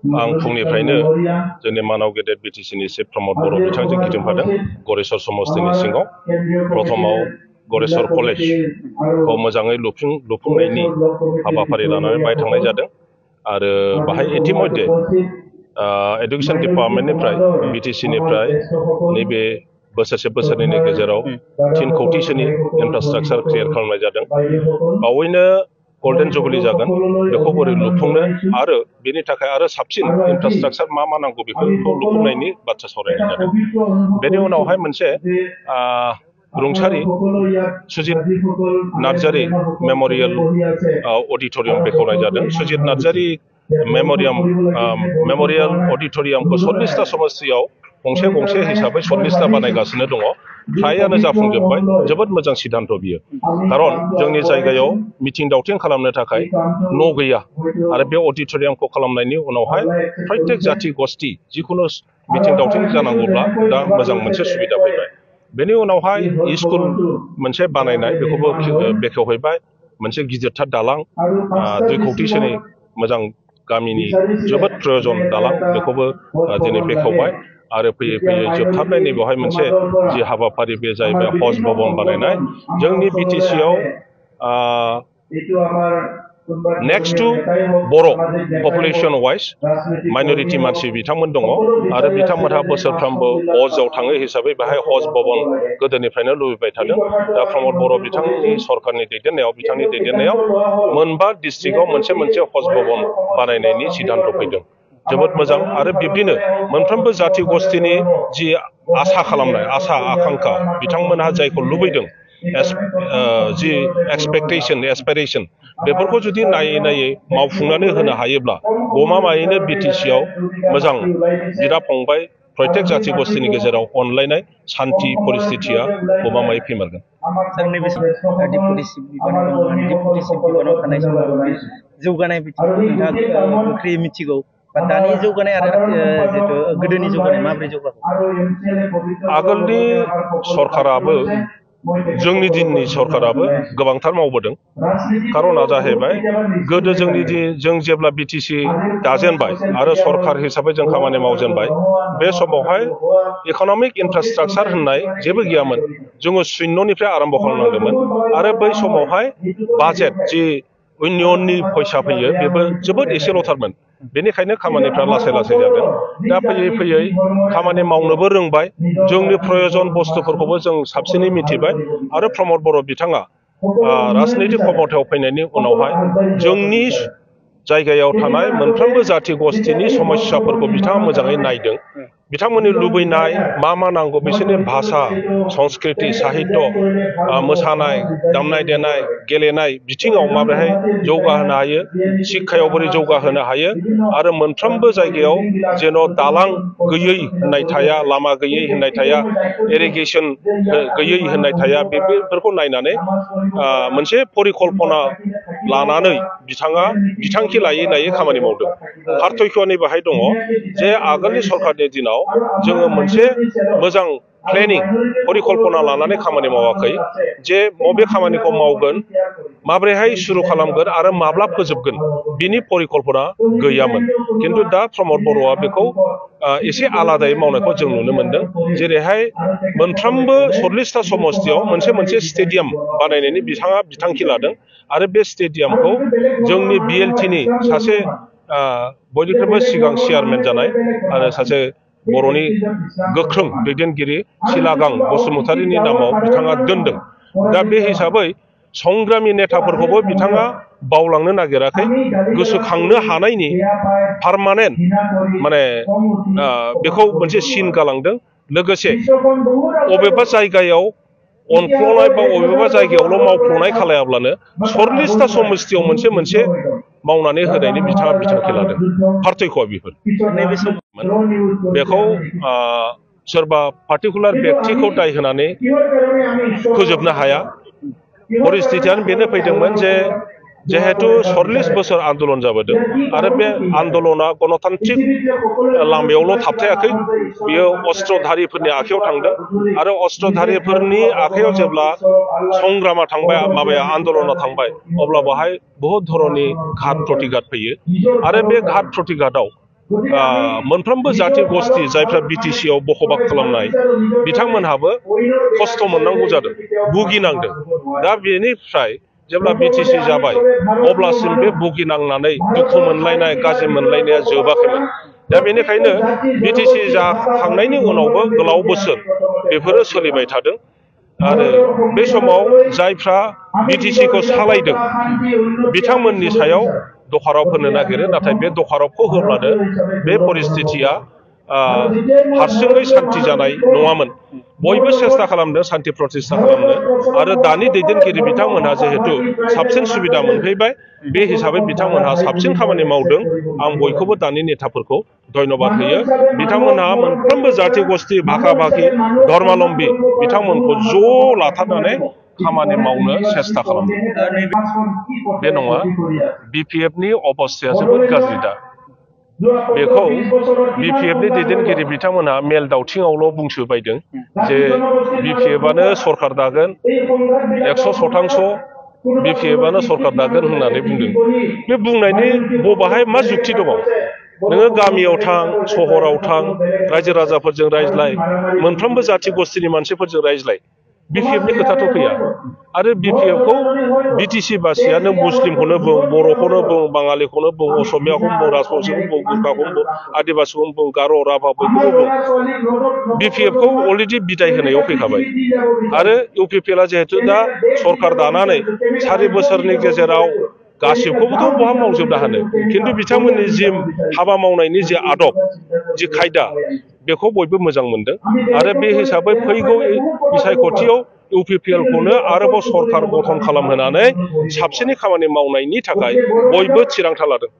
आं फुंनिफ्रायनो जोंनि मानाव गेदेर बिटिसिनि चिफ प्रमद बर' बिथांजों गिदिंफादों गरेस्वर समस्तिनि सिङाव प्रथमाव गरेस्वर कलेजखौ मोजाङै लुफुंनायनि हाबाफारि लानानै बाहाय थांनाय जादों आरो बाहाय इतिमध्ये एडुकेशन डिपार्टमेन्टनिफ्राय बिटिसिनिफ्राय नैबे बोसोरसे बोसोरनैनि गेजेराव 3 कौटिसोनि इनफ्रास्ट्राक्चार क्रिएट खालामनाय जादों बावैनो गोल्डेन जुबली जागोन बेखौ बोरै लुफुंनो आरो बेनि थाखाय आरो साबसिन इनफ्रास्ट्राक्चार मा नांगौ बेखौ लुफुंनायनि बाथ्रा सावरायनाय जादों बेनि उनावहाय मोनसे रुंसारि सुजित नार्जारी मेम'रियेल अडिट'रियाम बेखेवनाय जादों सुजित नार्जारी मेम'रियेल अडिट'रियामखौ 40टा समस्तियाव गंसे हिसाबै 40टा बानायगासिनो दङ फ्रायानो जाफुंजोबबाय जोबोद मोजां सिद्धान्त बियो खारन जोंनि जायगायाव मिटिं दावथिं खालामनो थाखाय न' गैया आरो बे अडिट'रियामखौ खालामनायनि उनावहाय प्रत्येक जाथि गस्थि जिखुनु मिटिं दावथिं जानांगौब्ला दा मोजां मोनसे सुबिदा फैबाय बेनि उनावहाय स्कुल मोनसे बानायनाय बेखौबो बेखेवहैबाय मोनसे गिदिरथार दालां 2 कौटिसोनि मोजां गामिनि जोबोद प्रयोजन दालां बेखौबो दिनै बेखेवबाय आरो फैयै फैयै जोबथारनायनि बेवहाय मोनसे जि हाबाफारि बे जाहैबाय हज भवन बानायनाय जोंनि बिटिसिआव नेक्स्ट टु बर' पपुलेशन वाइज माइनरिटि मानसि बिथांमोन दङ आरो बिथांमोनहा बोसोरफ्रोमबो हजआव थाङो हिसाबै बेहाय हज भवन गोदोनिफ्रायनो लुबैबाय थादों दा प्रमद बर' बिथांनि सरकारनि दैदेननायाव मोनबा डिस्ट्रिक्टआव मोनसे हज भवन बानायनायनि सिद्धान्त फैदों जोबोद मोजां आरो बिब्दिनो मोनफ्रोमबो जाथि गस्थिनि जि आसा खालामनाय आसा आकांक्षा बिथांमोनहा जायखौ लुबैदों जि एसपिरेशन बेफोरखौ जुदि नायै मावफुंनानै होनो हायोब्ला गमामायैनो बिटिसिआव मोजां बिदा फंबाय प्रत्येक जाथि गस्थिनि गेजेराव अनलायनाय शान्ति परिस्थितिया गमामायै फैमारगोन जौगानाय बिथिंखौ नोंथाङा गोख्रै मिथिगौ दानि जौगानाय आरो जितु गोदोनि जौगानाय माबोरै जौगाखो आगोलनि सरकाराबो जोंनि दिननि सरकाराबो गोबांथार मावबोदों खारना जाहैबाय गोदो जों जेब्ला बिटिसि दाजेनबाय आरो सरकार हिसाबै जों खामानि मावजेनबाय बे समावहाय इक'नमिक इनफ्रास्ट्राक्चार होननाय जेबो गैयामोन जोङो शून्यनिफ्राय आरम्भ खालामनांदोंमोन आरो बै समावहाय बाजेट जि इउनियननि फैसा फैयो बेबो जोबोद एसेल'थारमोन बेनिखायनो खामानिफ्रा लासै जादों दा फैयै खामानि मावनोबो रोंबाय जोंनि प्रयोजन बुस्थुफोरखौबो जों साबसिनै मिथिबाय आरो प्रमद बर' बिथाङा राजनैतिक क्षमतायाव फैनायनि उनावहाय जोंनि जायगायाव थानाय मोनफ्रोमबो जाथि गस्थिनि समस्याफोरखौ बिथाङा मोजाङै नायदों बिथांमोननि लुबैनाय मा नांगौ बिसोरनि भाषा संस्कृति साहित्य मोसानाय दामनाय देनाय गेलेनाय बिथिङाव माबोरैहाय जौगाहोनो हायो शिक्षायाव बोरै जौगाहोनो हायो आरो मोनफ्रोमबो जायगायाव जेन' दालां गैयै होननाय थाया लामा गैयै होननाय थाया इरिगेसन गैयै होननाय थाया बेफोरखौ नायनानै मोनसे परिकल्पना लानानै बिथाङा बिथांखि लायै खामानि मावदों पार्थक्यनि बाहाय दङ जे आगोलनि सरकारनि दिनाव जोङो मोनसे मोजां प्लेनिं परिकल्पना लानानै खामानि मावाखै जे बबे खामानिखौ मावगोन माबोरैहाय सुरु खालामगोन आरो माब्ला फोजोबगोन बिनि परिकल्पना गैयामोन खिन्थु दा प्रमद बर'आ बेखौ एसे आलादायै मावनायखौ जों नुनो मोनदों जेरैहाय मोनफ्रोमबो 40टा समस्तियाव मोनसे स्टेडियाम बानायनायनि बिथाङा बिथांखि लादों आरो बे स्टेडियामखौ जोंनि BLTनि सासे बयनिख्रुइबो सिगां चेयारमेन जानाय आरो सासे बर'नि गोख्रों दैदेनगिरि सिलागां बसुमतारीनि नामाव बिथाङा दोनदों दा बे हिसाबै संग्रामि नेताफोरखौबो बिथाङा बावलांनो नागिराखै गोसोखांनो हानायनि पार्मानेन्ट माने बेखौ मोनसे सिन गालांदों लोगोसे अबेबा जायगायाव अनफ्लंनाय बा अबेबा जायगायावल' मावफ्लंनाय खालायाब्लानो 40टा समस्तियाव मोनसे मावनानै होनायनि बिथाङा बिथांखि लादों पार्थक्यआ बेफोर बेखौ सोरबा पार्टिकुलार बेक्तिखौ दाय होनानै फोजोबनो हाया परिस्थितियानो बेनो फैदोंमोन जे जिहेतु 40 बोसोर आन्दलन जाबोदों आरो बे आन्दलना गणतान्त्रिक लामायावल' थाबथायाखै बियो अस्त्रधारिफोरनि आखायाव थांदों आरो अस्त्रधारिफोरनि आखायाव जेब्ला संग्रामा थांबाय आन्दलना थांबाय अब्ला बाहाय बहुत धरननि घात प्रतिघात फैयो आरो बे घात प्रतिघातआव मोनफ्रोमबो जाति गस्थि जायफ्रा BTC आव बखबास खालामनाय बिथांमोनहाबो खस्थ' मोननांगौ जादों, भुगिनांदों। दा बेनिफ्राय जेब्ला BTC जाबाय अब्लासिम बे भुगिनांनानै दुखु मोनलायनाय गाज्रि मोनलायनाया जोबाखैमोन। दा बेनिखायनो BTC जाखांनायनि उनावबो गोलाव बोसोर बेफोरो सोलिबाय थादों आरो बे समाव जायफ्रा BTC खौ सालायदों बिथांमोननि सायाव दखाराव होनो नागिरो, नाथाय बे दखारावखौ होब्लानो बे परिस्थितिया हारसिङै सान्थि जानाय नङामोन। बयबो सेस्था खालामदों सान्थि प्रतिष्ठा खालामनो आरो दानि दैदेनगिरि बिथांमोनहा जिहेतु साबसिन सुबिदा मोनफैबाय बे हिसाबै बिथांमोनहा साबसिन खामानि मावदों। आं बयखौबो दानि नेताफोरखौ धन्यबाद होयो। बिथांमोनहा मोनफ्रोमबो जाति गस्थि भाखा भाखि धर्मालम्बी बिथांमोनखौ ज' लाथारनानै खामानि मावनो सेस्था खालामदों। बे नङा, BPF नि अबस्थाया जोबोद गाज्रि दा। बेखौ BPF नि दैदेनगिरि बिथांमोनहा मेल दावथिङावल' बुंसोबायदों जे BPF आनो सरखार दागोन, 100% BPF आनो सरखार दागोन होननानै बुंदों। बे बुंनायनि बबाहाय मा जुक्ति दङ? नोङो गामियाव थां, सहराव थां, रायजो राजाफोरजों रायज्लाय, मोनफ्रोमबो जाथि गस्थिनि मानसिफोरजों रायज्लाय, BPF नि खोथाथ' फैया। आरो BPF खौ BTC बासिया नों मुस्लिमखौनो बुं, बर'खौनो बुं, बाङालिखौनो बुं, असमियाखौनो बुं, राजबंसिखौनो बुं, गुरखाखौनो बुं, आदिबासिखौनो बुं, गार', राभा बयखौबो बुं, BPF खौ अलरेडि बिदाय होनायाव फैखाबाय। आरो UPPL आ जिहेतु दा सरखार दानानै 4 बोसोरनि गेजेराव गासिबखौबोथ' बहा मावजोबनो हानो, खिन्थु बिथांमोननि जि हाबा मावनायनि जि आदब, जि खायदा, बेखौ बयबो मोजां मोनदों। आरो बे हिसाबै फैगौ बिसायख'थियाव UPPL खौनो आरोबाव सरखार गठन खालामहोनानै साबसिनै खामानि मावनायनि थाखाय बयबो थिरांथा लादों।